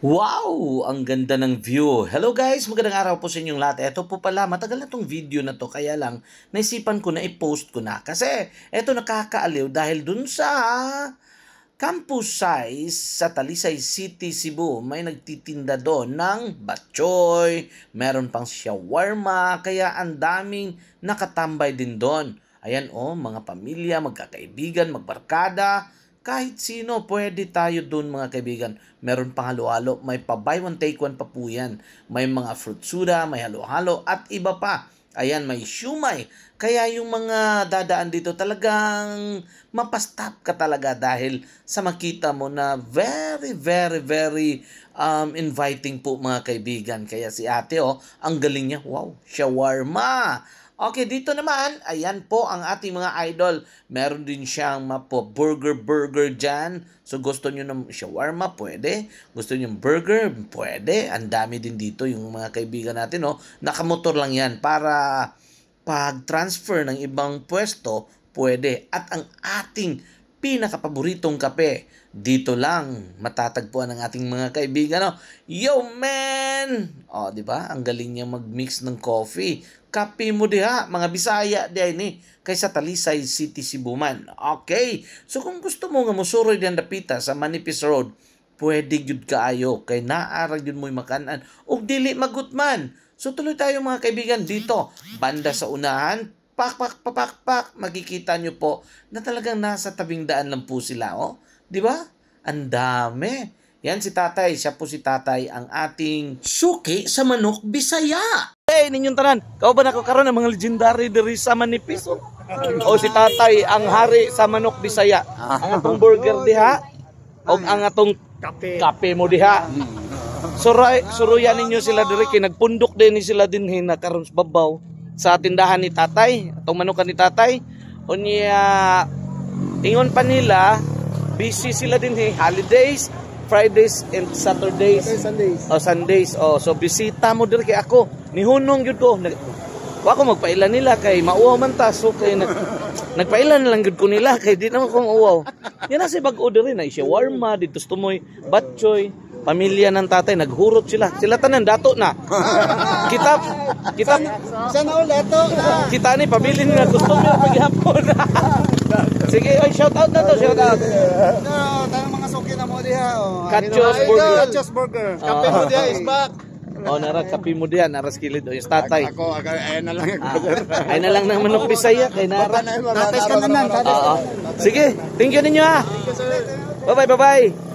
Wow! Ang ganda ng view. Hello guys! Magandang araw po sa inyong lahat. Ito po pala, matagal na tong video na to. Kaya lang, naisipan ko na i-post ko na. Kasi, ito nakakaaliw dahil dun sa campus size sa Talisay City, Cebu. May nagtitinda doon ng batchoy, meron pang shawarma, kaya ang daming nakatambay din doon. Ayan mga pamilya, magkakaibigan, magbarkada, kahit sino, pwede tayo dun mga kaibigan. Meron pang halo-halo, may pa buy one take one pa po yan. May mga fruit soda, may halo-halo at iba pa. Ayan, may siumay. Kaya yung mga dadaan dito talagang mapastop ka talaga dahil sa makita mo na very inviting po mga kaibigan. Kaya si ate ang galing niya. Wow, shawarma. Okay, dito naman, ayan po ang ating mga idol. Meron din siyang burger dyan. So, gusto nyo ng shawarma, pwede. Gusto nyo ng burger, pwede. Ang dami din dito yung mga kaibigan natin, Nakamotor lang yan para pag-transfer ng ibang pwesto, pwede. At ang ating pinakapaboritong kape, dito lang matatagpuan ng ating mga kaibigan, Yo, man! Di ba? Ang galing niya mag-mix ng coffee. Kape mo diha, mga Bisaya diha ni kaysa Talisay City, Cebu man. Okay. So kung gusto mo nga musuroy diyan dapita sa Manipis Road, pwede gyud kaayo kay naara gyud mo'y makanan ug dili magutman. So tuloy tayo mga kaibigan dito, banda sa unahan, pak, makikita nyo po na talagang nasa tabing daan lang po sila, Di ba? Ang dami. Yan si tatay, siya po si tatay, ang ating suki sa manok Bisaya. Hey, ninyong tanan, kao ba nakakaroon ng mga legendary diri sa Manipis? O si tatay, ang hari sa manok Bisaya. Ang atong burger diha, o ang atong kape mo diha. Suruyan ninyo sila diri, kay nagpundok din sila din nakaroon sa babaw sa tindahan ni tatay, atong manukan ni tatay. O niya, ingon pa nila, busy sila din holidays, Fridays and Saturdays. Sundays. So bisita mo diri kay ako. Nihunong gyud ko. Wa ko magpailan nila kay mauwaw man ta. So kay nagpailan lang gyud ko nila kay di naman ko mauwaw. Yan na si bag-o diri na shawarma dito sa tumoy, batchoy. Pamilya ng tatay naghurot sila. Sila tanan dato na. Kita sana ulit to. Kita ni pamilya nila gusto nila paghapon. Sige, shout out na to, shout out. Tayong mga suki na mo diha. Kachos Burger. Kape mo diha is back. Nara kape mo diha, nara skilid yung tatay. Ako ayun na lang ako. Ayun na lang ng manok Bisaya kay nara. Tates ka na nan. Sige, thank you ninyo ha. Bye-bye.